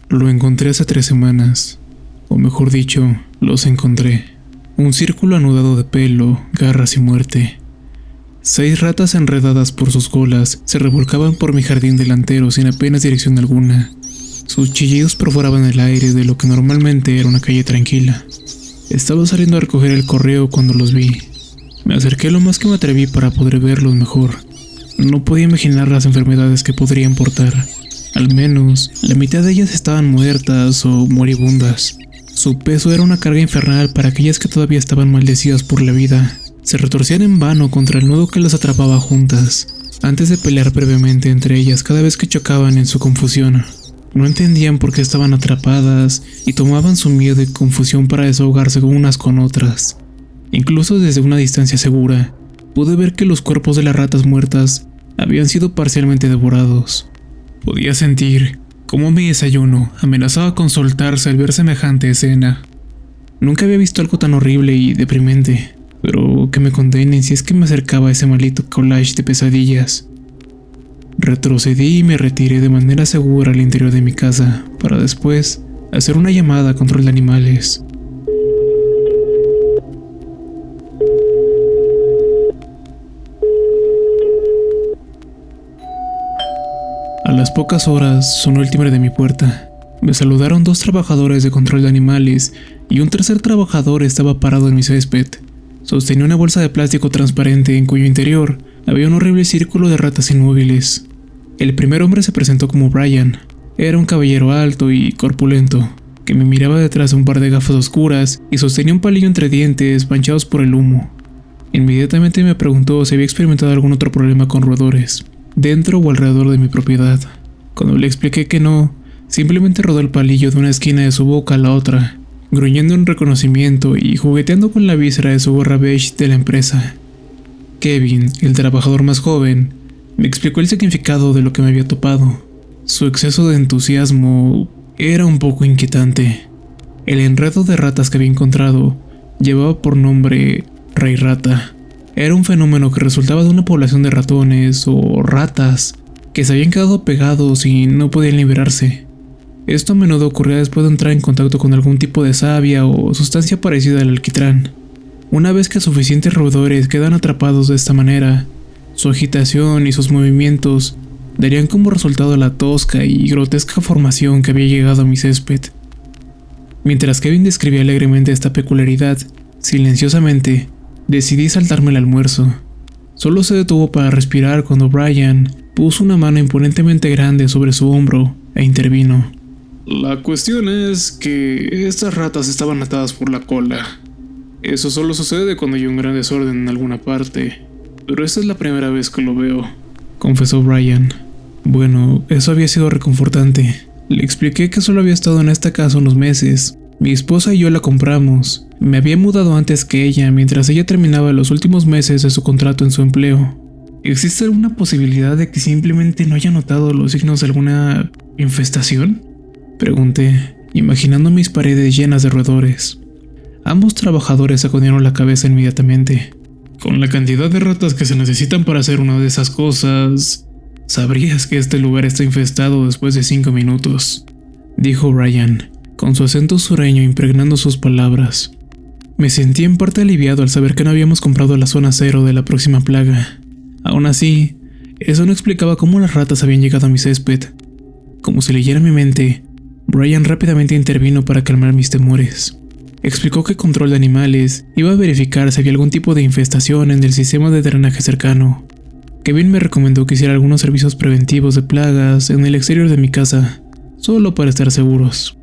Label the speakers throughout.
Speaker 1: Lo encontré hace 3 semanas, o mejor dicho, los encontré. Un círculo anudado de pelo, garras y muerte. 6 ratas enredadas por sus colas se revolcaban por mi jardín delantero sin apenas dirección alguna. Sus chillidos perforaban el aire de lo que normalmente era una calle tranquila. Estaba saliendo a recoger el correo cuando los vi. Me acerqué lo más que me atreví para poder verlos mejor. No podía imaginar las enfermedades que podrían portar. Al menos, la mitad de ellas estaban muertas o moribundas. Su peso era una carga infernal para aquellas que todavía estaban maldecidas por la vida. Se retorcían en vano contra el nudo que las atrapaba juntas, antes de pelear brevemente entre ellas cada vez que chocaban en su confusión. No entendían por qué estaban atrapadas y tomaban su miedo y confusión para desahogarse unas con otras. Incluso desde una distancia segura, pude ver que los cuerpos de las ratas muertas habían sido parcialmente devorados. Podía sentir cómo mi desayuno amenazaba con soltarse al ver semejante escena. Nunca había visto algo tan horrible y deprimente, pero que me condenen si es que me acercaba a ese maldito collage de pesadillas. Retrocedí y me retiré de manera segura al interior de mi casa, para después hacer una llamada a control de animales. A las pocas horas sonó el timbre de mi puerta. Me saludaron 2 trabajadores de control de animales y un tercer trabajador estaba parado en mi césped. Sostenía una bolsa de plástico transparente en cuyo interior había un horrible círculo de ratas inmóviles. El primer hombre se presentó como Brian. Era un caballero alto y corpulento, que me miraba detrás de un par de gafas oscuras y sostenía un palillo entre dientes manchados por el humo. Inmediatamente me preguntó si había experimentado algún otro problema con roedores, dentro o alrededor de mi propiedad. Cuando le expliqué que no, simplemente rodó el palillo de una esquina de su boca a la otra, gruñendo en reconocimiento y jugueteando con la víscera de su gorra beige de la empresa. Kevin, el trabajador más joven, me explicó el significado de lo que me había topado. Su exceso de entusiasmo era un poco inquietante. El enredo de ratas que había encontrado llevaba por nombre Rey Rata. Era un fenómeno que resultaba de una población de ratones o ratas que se habían quedado pegados y no podían liberarse. Esto a menudo ocurría después de entrar en contacto con algún tipo de savia o sustancia parecida al alquitrán. Una vez que suficientes roedores quedan atrapados de esta manera, su agitación y sus movimientos darían como resultado la tosca y grotesca formación que había llegado a mi césped. Mientras Kevin describía alegremente esta peculiaridad, silenciosamente, decidí saltarme el almuerzo. Solo se detuvo para respirar cuando Brian puso una mano imponentemente grande sobre su hombro e intervino. La cuestión es que estas ratas estaban atadas por la cola. Eso solo sucede cuando hay un gran desorden en alguna parte, pero esta es la primera vez que lo veo, confesó Brian. Bueno, eso había sido reconfortante. Le expliqué que solo había estado en esta casa unos meses. Mi esposa y yo la compramos. Me había mudado antes que ella, mientras ella terminaba los últimos meses de su contrato en su empleo. ¿Existe alguna posibilidad de que simplemente no haya notado los signos de alguna infestación?, pregunté, imaginando mis paredes llenas de roedores. Ambos trabajadores sacudieron la cabeza inmediatamente. Con la cantidad de ratas que se necesitan para hacer una de esas cosas, sabrías que este lugar está infestado después de 5 minutos, dijo Brian, con su acento sureño impregnando sus palabras. Me sentí en parte aliviado al saber que no habíamos comprado la zona cero de la próxima plaga. Aún así, eso no explicaba cómo las ratas habían llegado a mi césped. Como si leyera mi mente, Brian rápidamente intervino para calmar mis temores. Explicó que Control de Animales iba a verificar si había algún tipo de infestación en el sistema de drenaje cercano. Kevin me recomendó que hiciera algunos servicios preventivos de plagas en el exterior de mi casa, solo para estar seguros.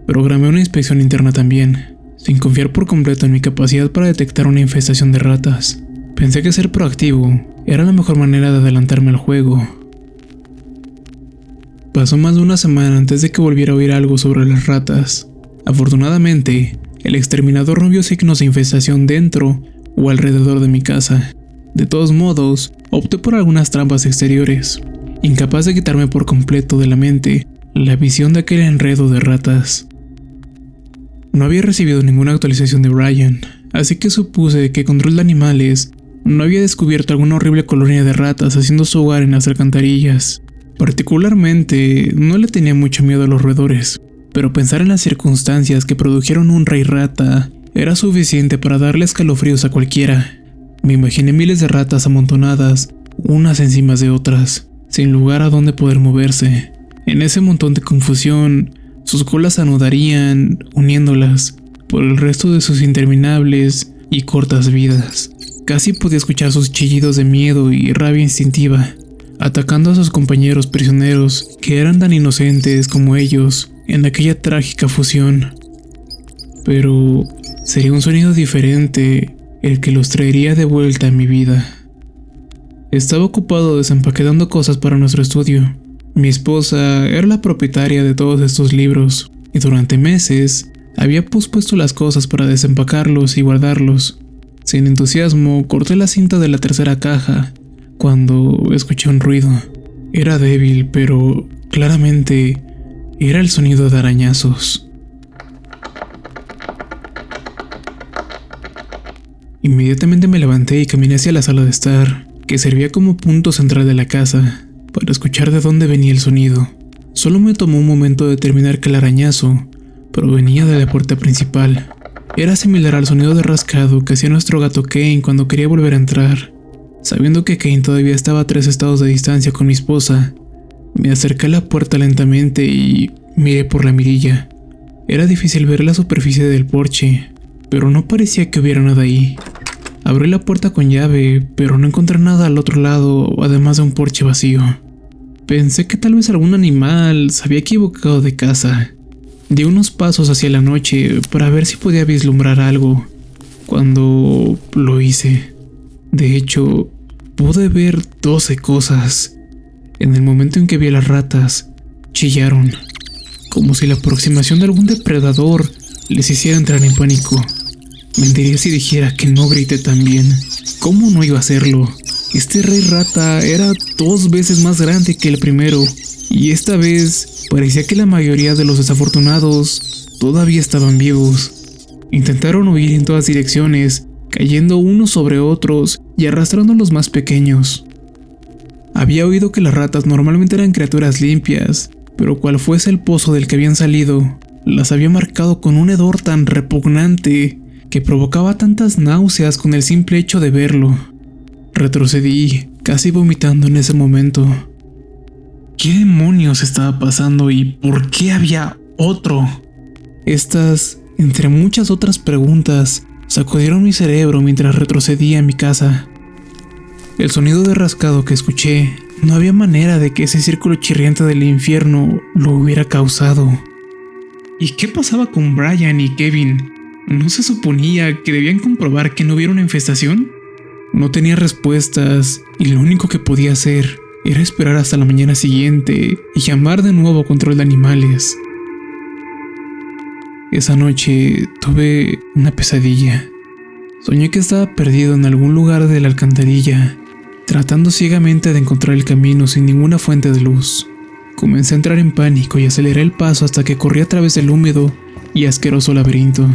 Speaker 1: Programé una inspección interna también, sin confiar por completo en mi capacidad para detectar una infestación de ratas. Pensé que ser proactivo era la mejor manera de adelantarme al juego. Pasó más de una semana antes de que volviera a oír algo sobre las ratas. Afortunadamente, El exterminador no vio signos de infestación dentro o alrededor de mi casa. De todos modos, opté por algunas trampas exteriores, incapaz de quitarme por completo de la mente la visión de aquel enredo de ratas. No había recibido ninguna actualización de Brian, así que supuse que Control de Animales no había descubierto alguna horrible colonia de ratas haciendo su hogar en las alcantarillas. Particularmente, no le tenía mucho miedo a los roedores, pero pensar en las circunstancias que produjeron un rey rata era suficiente para darle escalofríos a cualquiera. Me imaginé miles de ratas amontonadas, unas encima de otras, sin lugar a donde poder moverse. En ese montón de confusión, sus colas se anudarían, uniéndolas por el resto de sus interminables y cortas vidas. Casi podía escuchar sus chillidos de miedo y rabia instintiva, atacando a sus compañeros prisioneros que eran tan inocentes como ellos en aquella trágica fusión. Pero sería un sonido diferente el que los traería de vuelta a mi vida. Estaba ocupado desempaquetando cosas para nuestro estudio. Mi esposa era la propietaria de todos estos libros y durante meses había pospuesto las cosas para desempacarlos y guardarlos. Sin entusiasmo, corté la cinta de la tercera caja cuando escuché un ruido. Era débil, pero claramente era el sonido de arañazos. Inmediatamente me levanté y caminé hacia la sala de estar, que servía como punto central de la casa, para escuchar de dónde venía el sonido. Solo me tomó un momento determinar que el arañazo provenía de la puerta principal. Era similar al sonido de rascado que hacía nuestro gato Kane cuando quería volver a entrar. Sabiendo que Kane todavía estaba a 3 estados de distancia con mi esposa, me acerqué a la puerta lentamente y miré por la mirilla. Era difícil ver la superficie del porche, pero no parecía que hubiera nada ahí. Abrí la puerta con llave, pero no encontré nada al otro lado, además de un porche vacío. Pensé que tal vez algún animal se había equivocado de casa. Di unos pasos hacia la noche para ver si podía vislumbrar algo, cuando lo hice. De hecho, pude ver 12 cosas. En el momento en que vi a las ratas, chillaron, como si la aproximación de algún depredador les hiciera entrar en pánico. Mentiría si dijera que no grité también. ¿Cómo no iba a hacerlo? Este rey rata era 2 veces más grande que el primero, y esta vez parecía que la mayoría de los desafortunados todavía estaban vivos. Intentaron huir en todas direcciones, cayendo unos sobre otros y arrastrando a los más pequeños. Había oído que las ratas normalmente eran criaturas limpias, pero cual fuese el pozo del que habían salido, las había marcado con un hedor tan repugnante que provocaba tantas náuseas con el simple hecho de verlo. Retrocedí, casi vomitando en ese momento. ¿Qué demonios estaba pasando y por qué había otro? Estas, entre muchas otras preguntas, sacudieron mi cerebro mientras retrocedía a mi casa. El sonido de rascado que escuché, no había manera de que ese círculo chirriante del infierno lo hubiera causado. ¿Y qué pasaba con Brian y Kevin? ¿No se suponía que debían comprobar que no hubiera una infestación? No tenía respuestas y lo único que podía hacer era esperar hasta la mañana siguiente y llamar de nuevo a Control de Animales. Esa noche tuve una pesadilla. Soñé que estaba perdido en algún lugar de la alcantarilla, tratando ciegamente de encontrar el camino sin ninguna fuente de luz. Comencé a entrar en pánico y aceleré el paso hasta que corrí a través del húmedo y asqueroso laberinto.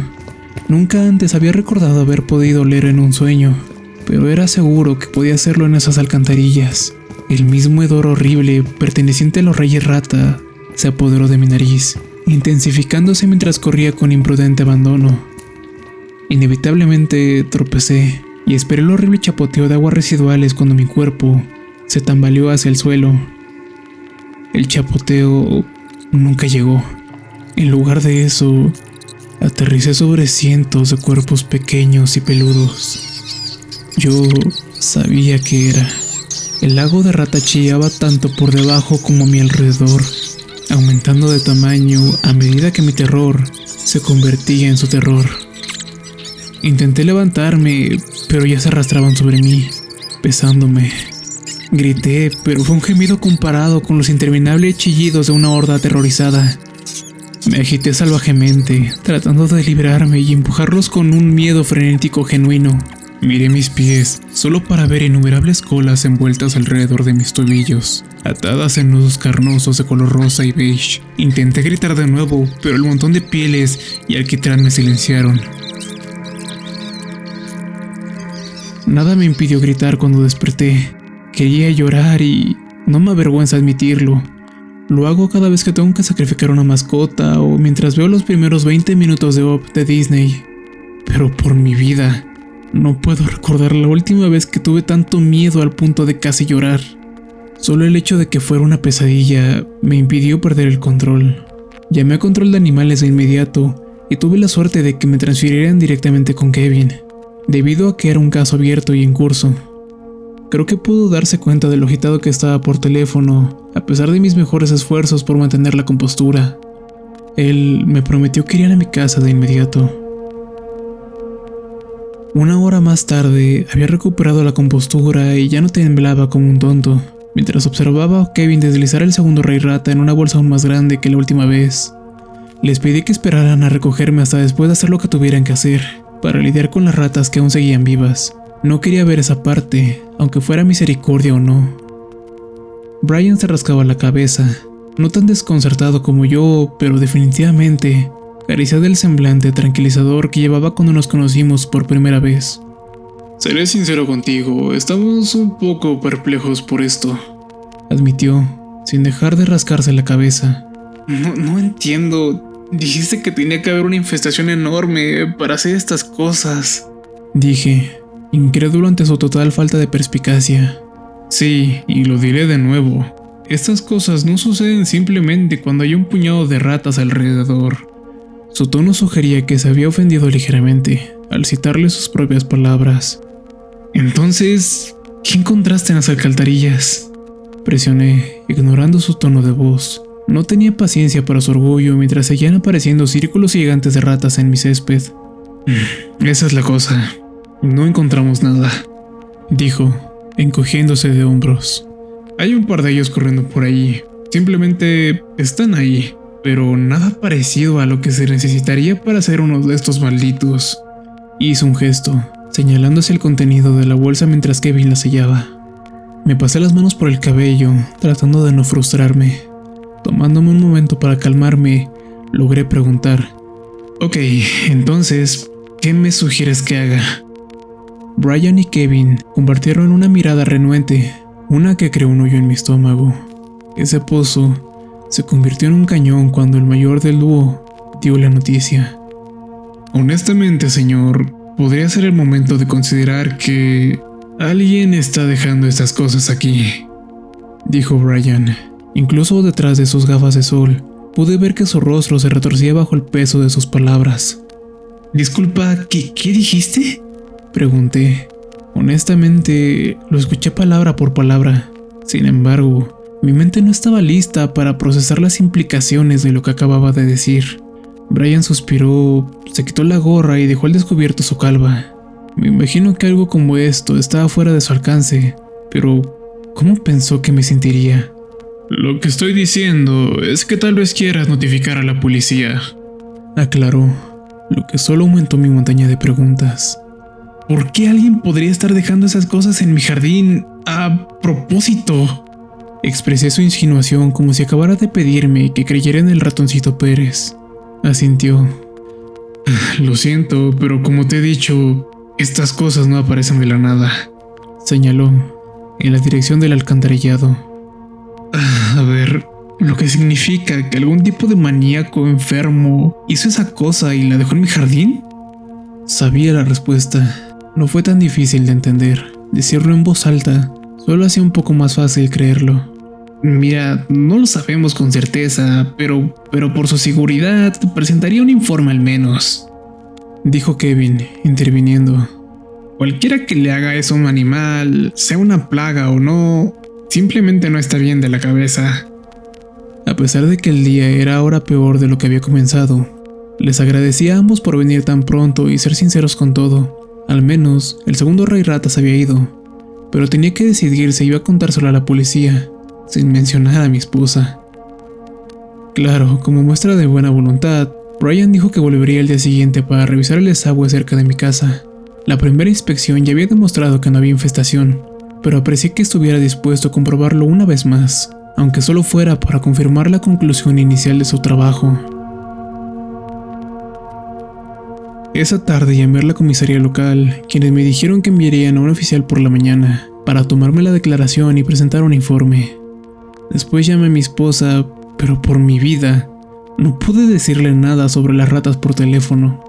Speaker 1: Nunca antes había recordado haber podido leer en un sueño, pero era seguro que podía hacerlo en esas alcantarillas. El mismo hedor horrible perteneciente a los reyes rata se apoderó de mi nariz, intensificándose mientras corría con imprudente abandono. Inevitablemente tropecé y esperé el horrible chapoteo de aguas residuales cuando mi cuerpo se tambaleó hacia el suelo. El chapoteo nunca llegó. En lugar de eso, aterricé sobre cientos de cuerpos pequeños y peludos. Yo sabía que era. El lago de rata chillaba tanto por debajo como a mi alrededor, aumentando de tamaño a medida que mi terror se convertía en su terror. Intenté levantarme, pero ya se arrastraban sobre mí, pesándome. Grité, pero fue un gemido comparado con los interminables chillidos de una horda aterrorizada. Me agité salvajemente, tratando de librarme y empujarlos con un miedo frenético genuino. Miré mis pies, solo para ver innumerables colas envueltas alrededor de mis tobillos, atadas en nudos carnosos de color rosa y beige. Intenté gritar de nuevo, pero el montón de pieles y alquitrán me silenciaron. Nada me impidió gritar cuando desperté. Quería llorar y no me avergüenza admitirlo. Lo hago cada vez que tengo que sacrificar una mascota o mientras veo los primeros 20 minutos de Up de Disney. Pero por mi vida, no puedo recordar la última vez que tuve tanto miedo al punto de casi llorar. Solo el hecho de que fuera una pesadilla me impidió perder el control. Llamé a control de animales de inmediato y tuve la suerte de que me transfirieran directamente con Kevin, debido a que era un caso abierto y en curso. Creo que pudo darse cuenta de lo agitado que estaba por teléfono, a pesar de mis mejores esfuerzos por mantener la compostura. Él me prometió que irían a mi casa de inmediato. Una hora más tarde había recuperado la compostura y ya no temblaba como un tonto, mientras observaba a Kevin deslizar el segundo rey rata en una bolsa aún más grande que la última vez. Les pedí que esperaran a recogerme hasta después de hacer lo que tuvieran que hacer, para lidiar con las ratas que aún seguían vivas. No quería ver esa parte, aunque fuera misericordia o no. Brian se rascaba la cabeza, no tan desconcertado como yo, pero definitivamente acariciado el semblante tranquilizador que llevaba cuando nos conocimos por primera vez. Seré sincero contigo, estamos un poco perplejos por esto, admitió, sin dejar de rascarse la cabeza. No entiendo, dijiste que tenía que haber una infestación enorme para hacer estas cosas, dije, incrédulo ante su total falta de perspicacia. Sí, y lo diré de nuevo, estas cosas no suceden simplemente cuando hay un puñado de ratas alrededor. Su tono sugería que se había ofendido ligeramente al citarle sus propias palabras. Entonces, ¿qué encontraste en las alcantarillas? Presioné, ignorando su tono de voz. No tenía paciencia para su orgullo mientras seguían apareciendo círculos gigantes de ratas en mi césped. Esa es la cosa. No encontramos nada, dijo, encogiéndose de hombros. Hay un par de ellos corriendo por ahí. Simplemente están ahí, pero nada parecido a lo que se necesitaría para hacer uno de estos malditos. Hizo un gesto, señalando hacia el contenido de la bolsa mientras Kevin la sellaba. Me pasé las manos por el cabello, tratando de no frustrarme. Tomándome un momento para calmarme, logré preguntar. Ok, entonces, ¿qué me sugieres que haga? Brian y Kevin compartieron una mirada renuente, una que creó un hoyo en mi estómago. Ese pozo se convirtió en un cañón cuando el mayor del dúo dio la noticia. Honestamente, señor, podría ser el momento de considerar que alguien está dejando estas cosas aquí, dijo Brian. Incluso detrás de sus gafas de sol, pude ver que su rostro se retorcía bajo el peso de sus palabras. Disculpa, ¿qué dijiste? Pregunté. Honestamente, lo escuché palabra por palabra. Sin embargo, mi mente no estaba lista para procesar las implicaciones de lo que acababa de decir. Brian suspiró, se quitó la gorra y dejó al descubierto su calva. Me imagino que algo como esto estaba fuera de su alcance, pero ¿cómo pensó que me sentiría? Lo que estoy diciendo es que tal vez quieras notificar a la policía, aclaró, lo que solo aumentó mi montaña de preguntas. ¿Por qué alguien podría estar dejando esas cosas en mi jardín a propósito? Expresé su insinuación como si acabara de pedirme que creyera en el ratoncito Pérez. Asintió. Lo siento, pero como te he dicho, estas cosas no aparecen de la nada, señaló, en la dirección del alcantarillado. A ver, lo que significa que algún tipo de maníaco enfermo hizo esa cosa y la dejó en mi jardín. Sabía la respuesta. No fue tan difícil de entender. Decirlo en voz alta solo hacía un poco más fácil creerlo. Mira, no lo sabemos con certeza, pero por su seguridad presentaría un informe al menos, dijo Kevin, interviniendo. Cualquiera que le haga eso a un animal, sea una plaga o no, simplemente no está bien de la cabeza. A pesar de que el día era ahora peor de lo que había comenzado, les agradecí a ambos por venir tan pronto y ser sinceros con todo. Al menos, el segundo rey ratas había ido, pero tenía que decidir si iba a contárselo a la policía, sin mencionar a mi esposa. Claro, como muestra de buena voluntad, Brian dijo que volvería el día siguiente para revisar el desagüe cerca de mi casa. La primera inspección ya había demostrado que no había infestación, pero aprecié que estuviera dispuesto a comprobarlo una vez más, aunque solo fuera para confirmar la conclusión inicial de su trabajo. Esa tarde llamé a la comisaría local, quienes me dijeron que enviarían a un oficial por la mañana para tomarme la declaración y presentar un informe. Después llamé a mi esposa, pero por mi vida, no pude decirle nada sobre las ratas por teléfono.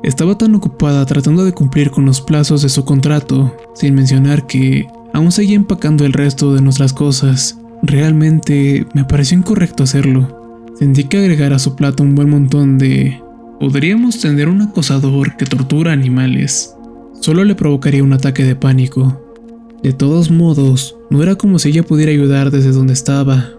Speaker 1: Estaba tan ocupada tratando de cumplir con los plazos de su contrato, sin mencionar que aún seguía empacando el resto de nuestras cosas. Realmente me pareció incorrecto hacerlo. Sentí que agregar a su plato un buen montón de... Podríamos tener un acosador que tortura animales. Solo le provocaría un ataque de pánico. De todos modos, no era como si ella pudiera ayudar desde donde estaba.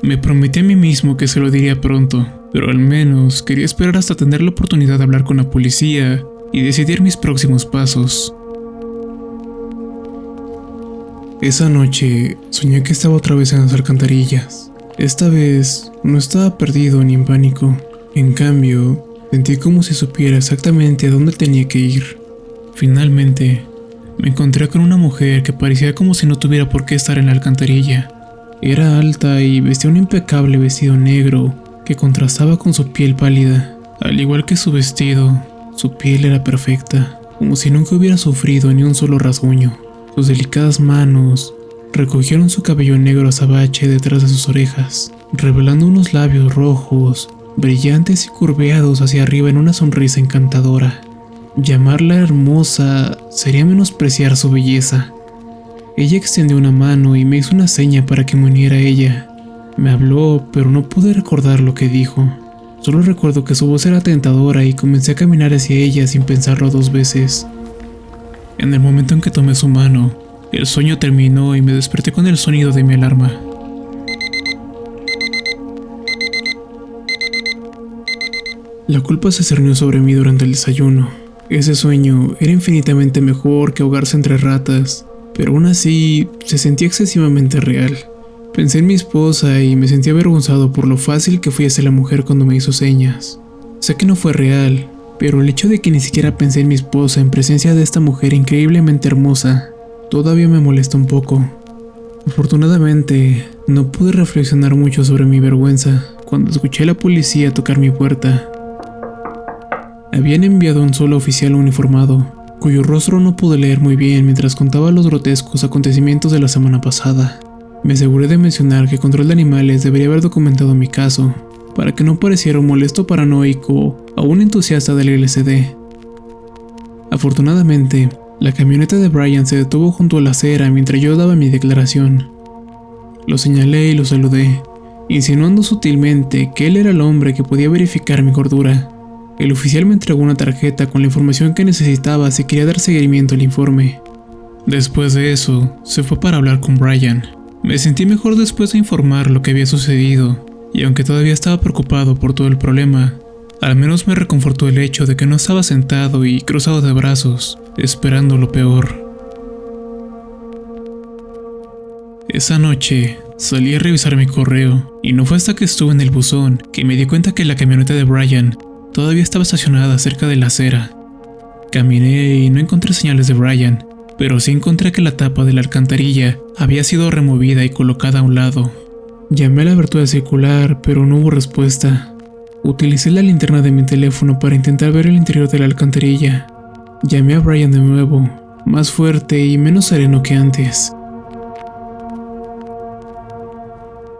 Speaker 1: Me prometí a mí mismo que se lo diría pronto, pero al menos quería esperar hasta tener la oportunidad de hablar con la policía y decidir mis próximos pasos. Esa noche soñé que estaba otra vez en las alcantarillas. Esta vez no estaba perdido ni en pánico. En cambio, sentí como si supiera exactamente a dónde tenía que ir. Finalmente, me encontré con una mujer que parecía como si no tuviera por qué estar en la alcantarilla. Era alta y vestía un impecable vestido negro que contrastaba con su piel pálida. Al igual que su vestido, su piel era perfecta, como si nunca hubiera sufrido ni un solo rasguño. Sus delicadas manos recogieron su cabello negro azabache detrás de sus orejas, revelando unos labios rojos, brillantes y curveados hacia arriba en una sonrisa encantadora. Llamarla hermosa sería menospreciar su belleza. Ella extendió una mano y me hizo una seña para que me uniera a ella. Me habló, pero no pude recordar lo que dijo. Solo recuerdo que su voz era tentadora y comencé a caminar hacia ella sin pensarlo dos veces. En el momento en que tomé su mano, el sueño terminó y me desperté con el sonido de mi alarma. La culpa se cernió sobre mí durante el desayuno. Ese sueño era infinitamente mejor que ahogarse entre ratas, pero aún así se sentía excesivamente real. Pensé en mi esposa y me sentí avergonzado por lo fácil que fui hacia la mujer cuando me hizo señas. Sé que no fue real, pero el hecho de que ni siquiera pensé en mi esposa en presencia de esta mujer increíblemente hermosa todavía me molesta un poco. Afortunadamente, no pude reflexionar mucho sobre mi vergüenza cuando escuché a la policía tocar mi puerta. Habían enviado a un solo oficial uniformado, cuyo rostro no pude leer muy bien mientras contaba los grotescos acontecimientos de la semana pasada. Me aseguré de mencionar que Control de Animales debería haber documentado mi caso, para que no pareciera un molesto paranoico o un entusiasta del LSD. Afortunadamente, la camioneta de Brian se detuvo junto a la acera mientras yo daba mi declaración. Lo señalé y lo saludé, insinuando sutilmente que él era el hombre que podía verificar mi cordura. El oficial me entregó una tarjeta con la información que necesitaba si quería dar seguimiento al informe. Después de eso, se fue para hablar con Brian. Me sentí mejor después de informar lo que había sucedido, y aunque todavía estaba preocupado por todo el problema, al menos me reconfortó el hecho de que no estaba sentado y cruzado de brazos, esperando lo peor. Esa noche, salí a revisar mi correo, y no fue hasta que estuve en el buzón que me di cuenta que la camioneta de Brian todavía estaba estacionada cerca de la acera. Caminé y no encontré señales de Brian, pero sí encontré que la tapa de la alcantarilla había sido removida y colocada a un lado. Llamé a la abertura circular, pero no hubo respuesta. Utilicé la linterna de mi teléfono para intentar ver el interior de la alcantarilla. Llamé a Brian de nuevo, más fuerte y menos sereno que antes.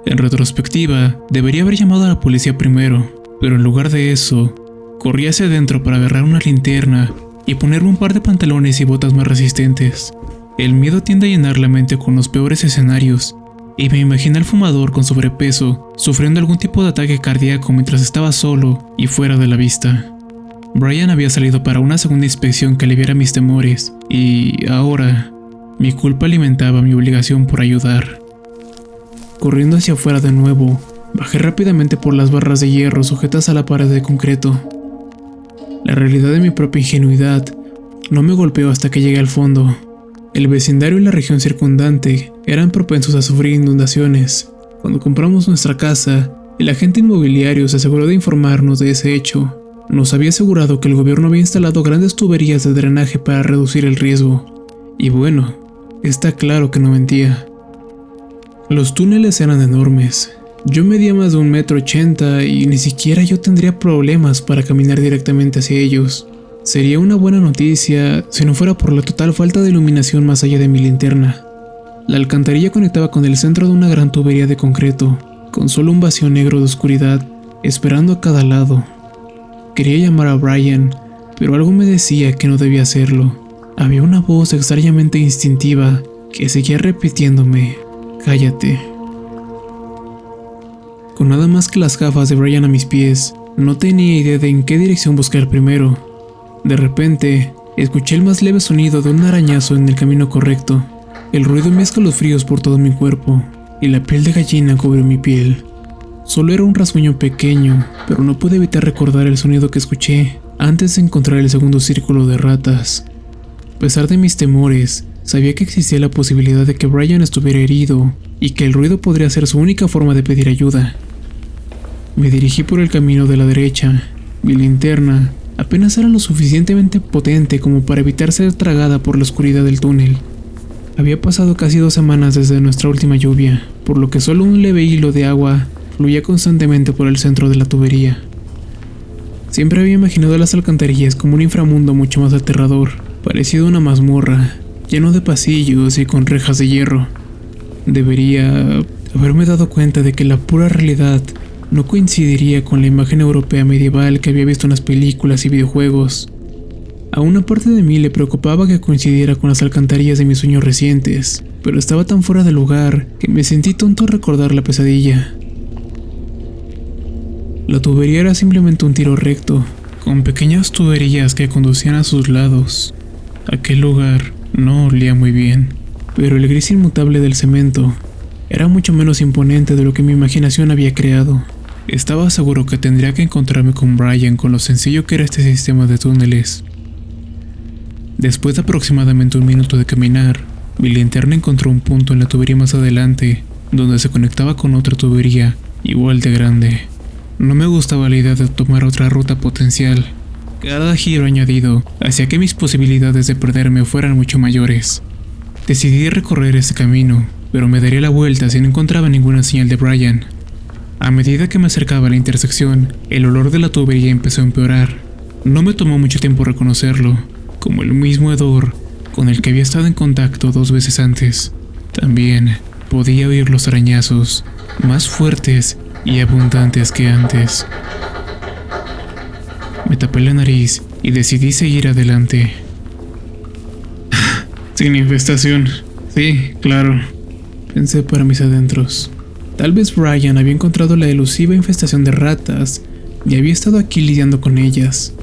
Speaker 1: En retrospectiva, debería haber llamado a la policía primero, pero en lugar de eso, corrí hacia adentro para agarrar una linterna y ponerme un par de pantalones y botas más resistentes. El miedo tiende a llenar la mente con los peores escenarios, y me imaginé al fumador con sobrepeso sufriendo algún tipo de ataque cardíaco mientras estaba solo y fuera de la vista. Brian había salido para una segunda inspección que aliviara mis temores, y ahora mi culpa alimentaba mi obligación por ayudar. Corriendo hacia afuera de nuevo, bajé rápidamente por las barras de hierro sujetas a la pared de concreto. La realidad de mi propia ingenuidad no me golpeó hasta que llegué al fondo. El vecindario y la región circundante eran propensos a sufrir inundaciones. Cuando compramos nuestra casa, El agente inmobiliario se aseguró de informarnos de ese hecho. Nos había asegurado que el gobierno había instalado grandes tuberías de drenaje para reducir el riesgo. Y bueno, está claro que no mentía. Los túneles eran enormes. Yo medía más de 1,80 m y ni siquiera yo tendría problemas para caminar directamente hacia ellos. Sería una buena noticia si no fuera por la total falta de iluminación más allá de mi linterna. La alcantarilla conectaba con el centro de una gran tubería de concreto, con solo un vacío negro de oscuridad, esperando a cada lado. Quería llamar a Brian, pero algo me decía que no debía hacerlo. Había una voz extrañamente instintiva que seguía repitiéndome: cállate. Con nada más que las gafas de Brian a mis pies, no tenía idea de en qué dirección buscar primero. De repente, escuché el más leve sonido de un arañazo en el camino correcto. El ruido me escalofríos por todo mi cuerpo, y la piel de gallina cubrió mi piel. Solo era un rasguño pequeño, pero no pude evitar recordar el sonido que escuché antes de encontrar el segundo círculo de ratas. A pesar de mis temores, sabía que existía la posibilidad de que Brian estuviera herido y que el ruido podría ser su única forma de pedir ayuda. Me dirigí por el camino de la derecha. Mi linterna apenas era lo suficientemente potente como para evitar ser tragada por la oscuridad del túnel. Había pasado casi 2 semanas desde nuestra última lluvia, por lo que solo un leve hilo de agua fluía constantemente por el centro de la tubería. Siempre había imaginado las alcantarillas como un inframundo mucho más aterrador, parecido a una mazmorra, lleno de pasillos y con rejas de hierro. Debería haberme dado cuenta de que la pura realidad no coincidiría con la imagen europea medieval que había visto en las películas y videojuegos. A una parte de mí le preocupaba que coincidiera con las alcantarillas de mis sueños recientes, pero estaba tan fuera de lugar que me sentí tonto al recordar la pesadilla. La tubería era simplemente un tiro recto, con pequeñas tuberías que conducían a sus lados. Aquel lugar no olía muy bien, pero el gris inmutable del cemento era mucho menos imponente de lo que mi imaginación había creado. Estaba seguro que tendría que encontrarme con Brian con lo sencillo que era este sistema de túneles. Después de aproximadamente 1 minuto de caminar, mi linterna encontró un punto en la tubería más adelante, donde se conectaba con otra tubería, igual de grande. No me gustaba la idea de tomar otra ruta potencial. Cada giro añadido hacía que mis posibilidades de perderme fueran mucho mayores. Decidí recorrer ese camino, pero me daría la vuelta si no encontraba ninguna señal de Brian. A medida que me acercaba a la intersección, el olor de la tubería empezó a empeorar. No me tomó mucho tiempo reconocerlo, como el mismo hedor con el que había estado en contacto 2 veces antes. También podía oír los arañazos, más fuertes y abundantes que antes. Me tapé la nariz y decidí seguir adelante. Sin infestación. Sí, claro, pensé para mis adentros. Tal vez Brian había encontrado la elusiva infestación de ratas y había estado aquí lidiando con ellas.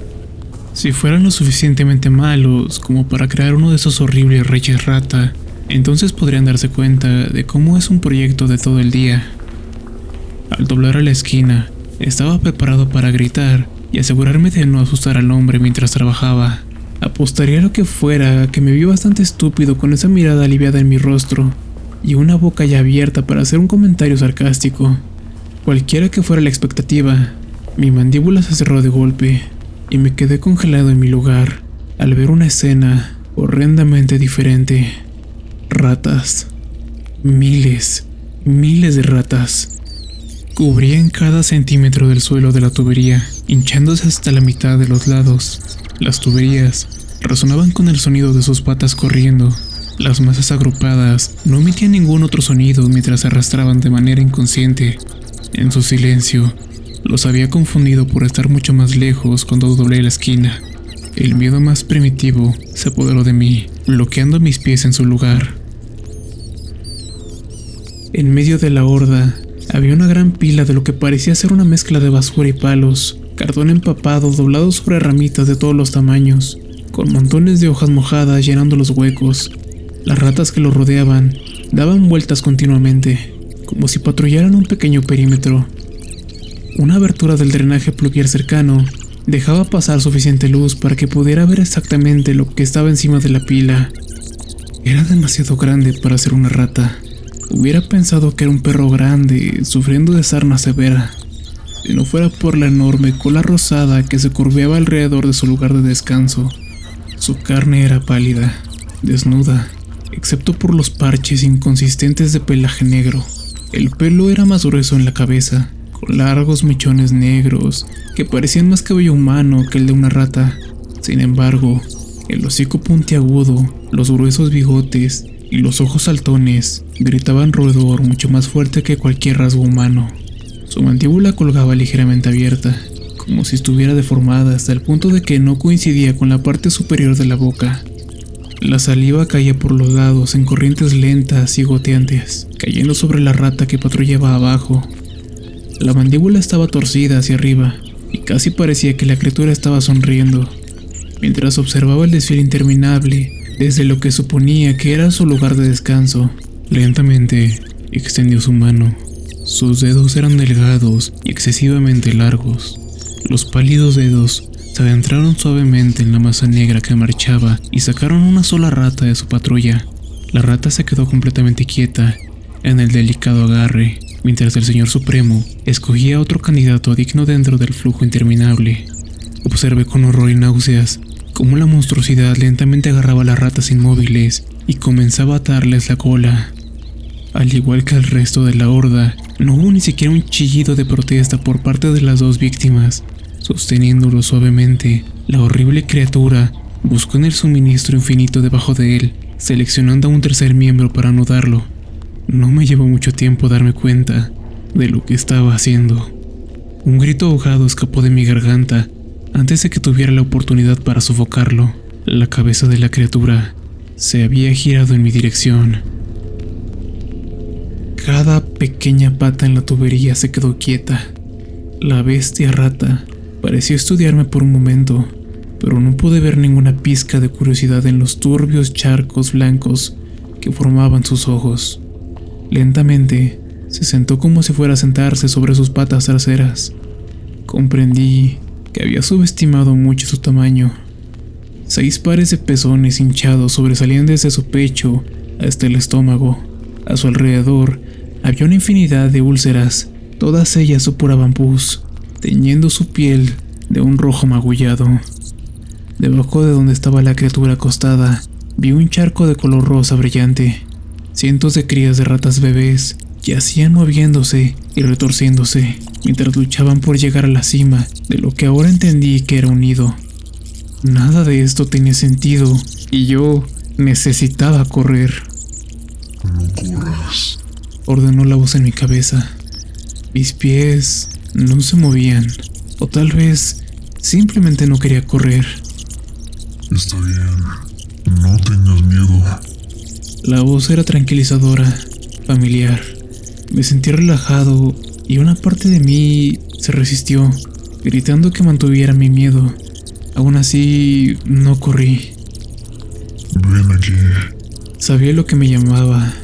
Speaker 1: Si fueran lo suficientemente malos como para crear uno de esos horribles reyes rata, entonces podrían darse cuenta de cómo es un proyecto de todo el día. Al doblar a la esquina, estaba preparado para gritar y asegurarme de no asustar al hombre mientras trabajaba. Apostaría lo que fuera que me vio bastante estúpido con esa mirada aliviada en mi rostro y una boca ya abierta para hacer un comentario sarcástico. Cualquiera que fuera la expectativa, mi mandíbula se cerró de golpe y me quedé congelado en mi lugar al ver una escena horrendamente diferente. Ratas. Miles de ratas. Cubrían cada centímetro del suelo de la tubería, hinchándose hasta la mitad de los lados. Las tuberías resonaban con el sonido de sus patas corriendo. Las masas agrupadas no emitían ningún otro sonido mientras se arrastraban de manera inconsciente. En su silencio, los había confundido por estar mucho más lejos cuando doblé la esquina. El miedo más primitivo se apoderó de mí, bloqueando mis pies en su lugar. En medio de la horda, había una gran pila de lo que parecía ser una mezcla de basura y palos, cartón empapado doblado sobre ramitas de todos los tamaños, con montones de hojas mojadas llenando los huecos. Las ratas que lo rodeaban daban vueltas continuamente, como si patrullaran un pequeño perímetro. Una abertura del drenaje pluvial cercano dejaba pasar suficiente luz para que pudiera ver exactamente lo que estaba encima de la pila. Era demasiado grande para ser una rata. Hubiera pensado que era un perro grande, sufriendo de sarna severa, si no fuera por la enorme cola rosada que se curveaba alrededor de su lugar de descanso. Su carne era pálida, desnuda, excepto por los parches inconsistentes de pelaje negro. El pelo era más grueso en la cabeza, con largos mechones negros que parecían más cabello humano que el de una rata. Sin embargo, el hocico puntiagudo, los gruesos bigotes y los ojos saltones gritaban roedor mucho más fuerte que cualquier rasgo humano. Su mandíbula colgaba ligeramente abierta, como si estuviera deformada hasta el punto de que no coincidía con la parte superior de la boca. La saliva caía por los lados en corrientes lentas y goteantes, cayendo sobre la rata que patrullaba abajo. La mandíbula estaba torcida hacia arriba y casi parecía que la criatura estaba sonriendo, mientras observaba el desfile interminable desde lo que suponía que era su lugar de descanso. Lentamente extendió su mano. Sus dedos eran delgados y excesivamente largos. Los pálidos dedos se adentraron suavemente en la masa negra que marchaba y sacaron una sola rata de su patrulla. La rata se quedó completamente quieta en el delicado agarre, mientras el Señor Supremo escogía otro candidato digno dentro del flujo interminable. Observé con horror y náuseas cómo la monstruosidad lentamente agarraba a las ratas inmóviles y comenzaba a atarles la cola. Al igual que el resto de la horda, no hubo ni siquiera un chillido de protesta por parte de las dos víctimas. Sosteniéndolo suavemente, la horrible criatura buscó en el suministro infinito debajo de él, seleccionando a un tercer miembro para anudarlo. No me llevó mucho tiempo darme cuenta de lo que estaba haciendo. Un grito ahogado escapó de mi garganta antes de que tuviera la oportunidad para sofocarlo. La cabeza de la criatura se había girado en mi dirección. Cada pequeña pata en la tubería se quedó quieta. La bestia rata pareció estudiarme por un momento, pero no pude ver ninguna pizca de curiosidad en los turbios charcos blancos que formaban sus ojos. Lentamente se sentó como si fuera a sentarse sobre sus patas traseras. Comprendí que había subestimado mucho su tamaño. 6 pares de pezones hinchados sobresalían desde su pecho hasta el estómago. A su alrededor había una infinidad de úlceras, todas ellas supuraban pus, teñiendo su piel de un rojo magullado. Debajo de donde estaba la criatura acostada, vi un charco de color rosa brillante. Cientos de crías de ratas bebés yacían moviéndose y retorciéndose, mientras luchaban por llegar a la cima de lo que ahora entendí que era un nido. Nada de esto tenía sentido, y yo necesitaba correr.
Speaker 2: No corras,
Speaker 1: ordenó la voz en mi cabeza. Mis pies no se movían, o tal vez simplemente no quería correr.
Speaker 2: está bien, no tengas miedo.
Speaker 1: La voz era tranquilizadora, familiar. Me sentí relajado y una parte de mí se resistió, gritando que mantuviera mi miedo. Aún así, no corrí.
Speaker 2: Ven aquí.
Speaker 1: Sabía lo que me llamaba.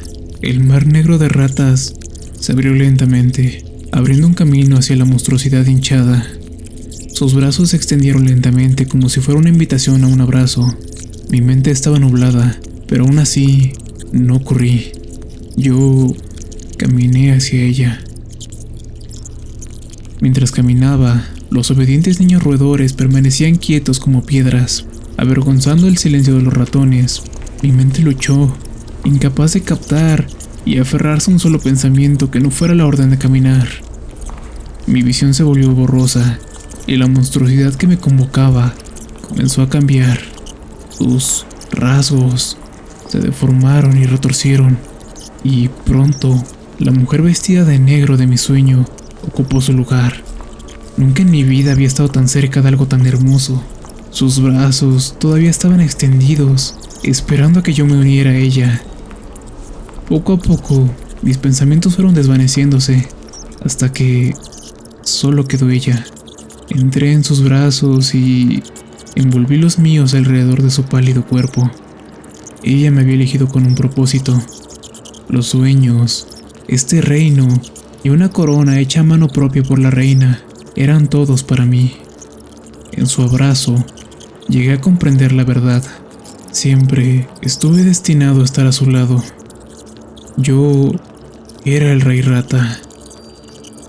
Speaker 1: El mar negro de ratas se abrió lentamente, abriendo un camino hacia la monstruosidad hinchada. Sus brazos se extendieron lentamente como si fuera una invitación a un abrazo. Mi mente estaba nublada, pero aún así no corrí. Yo caminé hacia ella. Mientras caminaba, los obedientes niños roedores permanecían quietos como piedras, avergonzando el silencio de los ratones. Mi mente luchó, incapaz de captar y aferrarse a un solo pensamiento que no fuera la orden de caminar. Mi visión se volvió borrosa y la monstruosidad que me convocaba comenzó a cambiar. Sus rasgos se deformaron y retorcieron, y pronto la mujer vestida de negro de mi sueño ocupó su lugar. Nunca en mi vida había estado tan cerca de algo tan hermoso. Sus brazos todavía estaban extendidos, esperando a que yo me uniera a ella. Poco a poco, mis pensamientos fueron desvaneciéndose, hasta que solo quedó ella. Entré en sus brazos y envolví los míos alrededor de su pálido cuerpo. Ella me había elegido con un propósito. Los sueños, este reino y una corona hecha a mano propia por la reina eran todos para mí. En su abrazo, llegué a comprender la verdad. Siempre estuve destinado a estar a su lado. Yo Era el rey rata.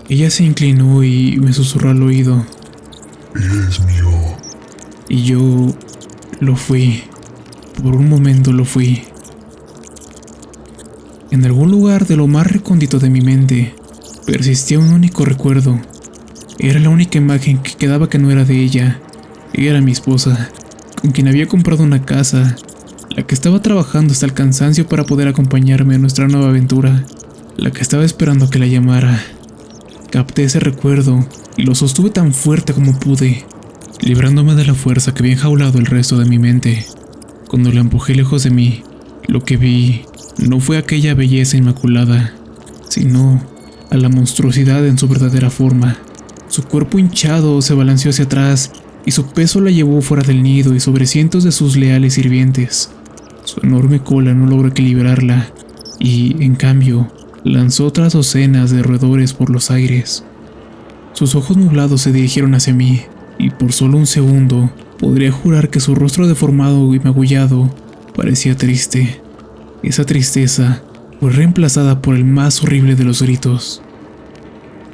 Speaker 1: Ella se inclinó y me susurró al oído.
Speaker 2: Es mío.
Speaker 1: Y yo lo fui. Por un momento lo fui. En algún lugar de lo más recóndito de mi mente persistía un único recuerdo. Era la única imagen que quedaba que no era de ella. Era mi esposa, con quien había comprado una casa, la que estaba trabajando hasta el cansancio para poder acompañarme a nuestra nueva aventura, la que estaba esperando que la llamara. Capté ese recuerdo y lo sostuve tan fuerte como pude, librándome de la fuerza que había enjaulado el resto de mi mente. Cuando la empujé lejos de mí, lo que vi no fue aquella belleza inmaculada, sino a la monstruosidad en su verdadera forma. Su cuerpo hinchado se balanceó hacia atrás y su peso la llevó fuera del nido y sobre cientos de sus leales sirvientes. Su enorme cola no logró equilibrarla y, en cambio, lanzó otras docenas de roedores por los aires. Sus ojos nublados se dirigieron hacia mí y por solo un segundo podría jurar que su rostro deformado y magullado parecía triste. Esa tristeza fue reemplazada por el más horrible de los gritos.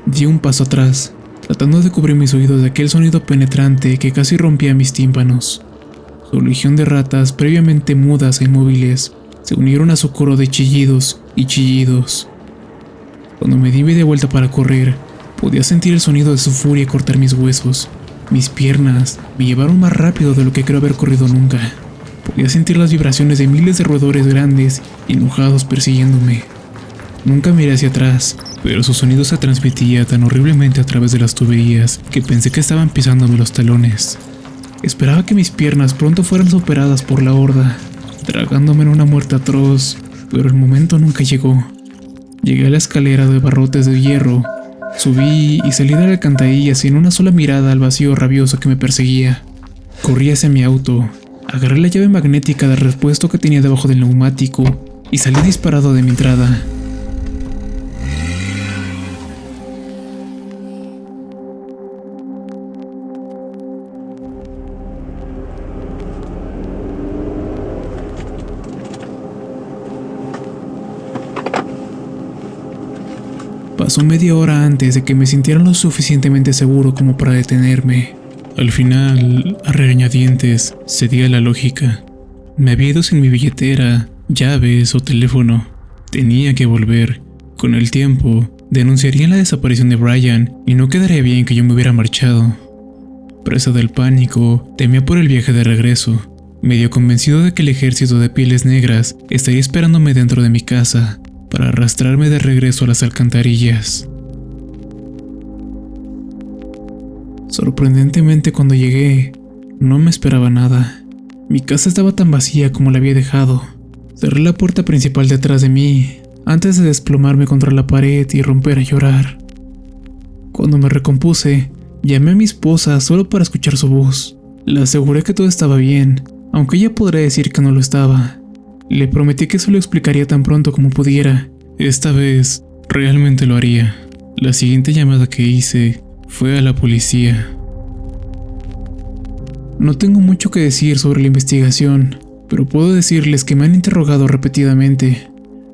Speaker 1: Di un paso atrás, tratando de cubrir mis oídos de aquel sonido penetrante que casi rompía mis tímpanos. Su legión de ratas, previamente mudas e inmóviles, se unieron a su coro de chillidos y chillidos. Cuando me di media vuelta para correr, podía sentir el sonido de su furia cortar mis huesos. Mis piernas me llevaron más rápido de lo que creo haber corrido nunca. Podía sentir las vibraciones de miles de roedores grandes y enojados persiguiéndome. Nunca miré hacia atrás, pero su sonido se transmitía tan horriblemente a través de las tuberías que pensé que estaban pisándome los talones. Esperaba que mis piernas pronto fueran superadas por la horda, tragándome en una muerte atroz, pero el momento nunca llegó. Llegué a la escalera de barrotes de hierro, subí y salí de la alcantarilla sin una sola mirada al vacío rabioso que me perseguía. Corrí hacia mi auto, agarré la llave magnética de repuesto que tenía debajo del neumático y salí disparado de mi entrada. Pasó media hora antes de que me sintiera lo suficientemente seguro como para detenerme. Al final, a regañadientes, cedí a la lógica. Me había ido sin mi billetera, llaves o teléfono. Tenía que volver. Con el tiempo, denunciarían la desaparición de Brian y no quedaría bien que yo me hubiera marchado. Presa del pánico, temía por el viaje de regreso, medio convencido de que el ejército de pieles negras estaría esperándome dentro de mi casa para arrastrarme de regreso a las alcantarillas. Sorprendentemente, cuando llegué, no me esperaba nada. Mi casa estaba tan vacía como la había dejado. Cerré la puerta principal detrás de mí, antes de desplomarme contra la pared y romper a llorar. Cuando me recompuse, llamé a mi esposa solo para escuchar su voz. Le aseguré que todo estaba bien, aunque ella podría decir que no lo estaba. Le prometí que se lo explicaría tan pronto como pudiera. Esta vez, realmente lo haría. La siguiente llamada que hice fue a la policía. No tengo mucho que decir sobre la investigación, pero puedo decirles que me han interrogado repetidamente.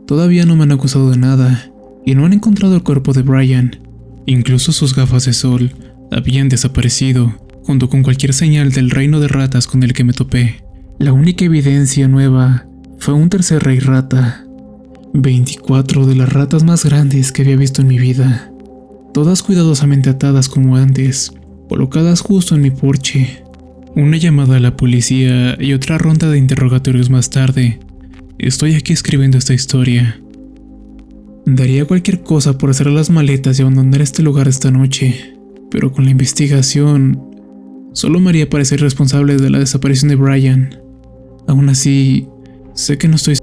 Speaker 1: Todavía no me han acusado de nada, y no han encontrado el cuerpo de Brian. Incluso sus gafas de sol habían desaparecido, junto con cualquier señal del reino de ratas con el que me topé. La única evidencia nueva fue un tercer rey rata. 24 de las ratas más grandes que había visto en mi vida. Todas cuidadosamente atadas como antes, colocadas justo en mi porche. Una llamada a la policía y otra ronda de interrogatorios más tarde. Estoy aquí escribiendo esta historia. Daría cualquier cosa por hacer las maletas y abandonar este lugar esta noche, pero con la investigación solo me haría parecer responsable de la desaparición de Brian. Aún así, sé que no estoy...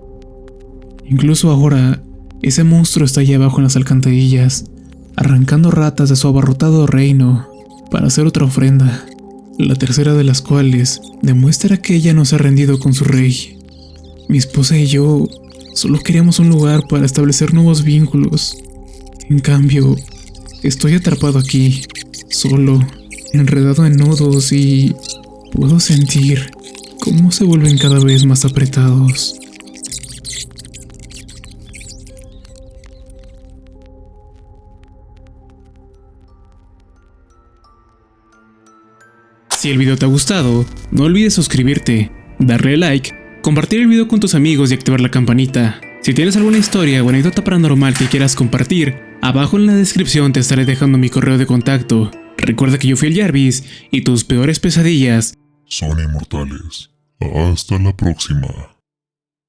Speaker 1: Incluso ahora, ese monstruo está allá abajo en las alcantarillas, arrancando ratas de su abarrotado reino para hacer otra ofrenda, la tercera de las cuales demuestra que ella no se ha rendido con su rey. Mi esposa y yo solo queríamos un lugar para establecer nuevos vínculos. En cambio, estoy atrapado aquí, solo, enredado en nudos y puedo sentir cómo se vuelven cada vez más apretados. Si el video te ha gustado, no olvides suscribirte, darle like, compartir el video con tus amigos y activar la campanita. Si tienes alguna historia o anécdota paranormal que quieras compartir, abajo en la descripción te estaré dejando mi correo de contacto. Recuerda que yo fui el Jarvis y tus peores pesadillas
Speaker 2: son inmortales. Hasta la próxima.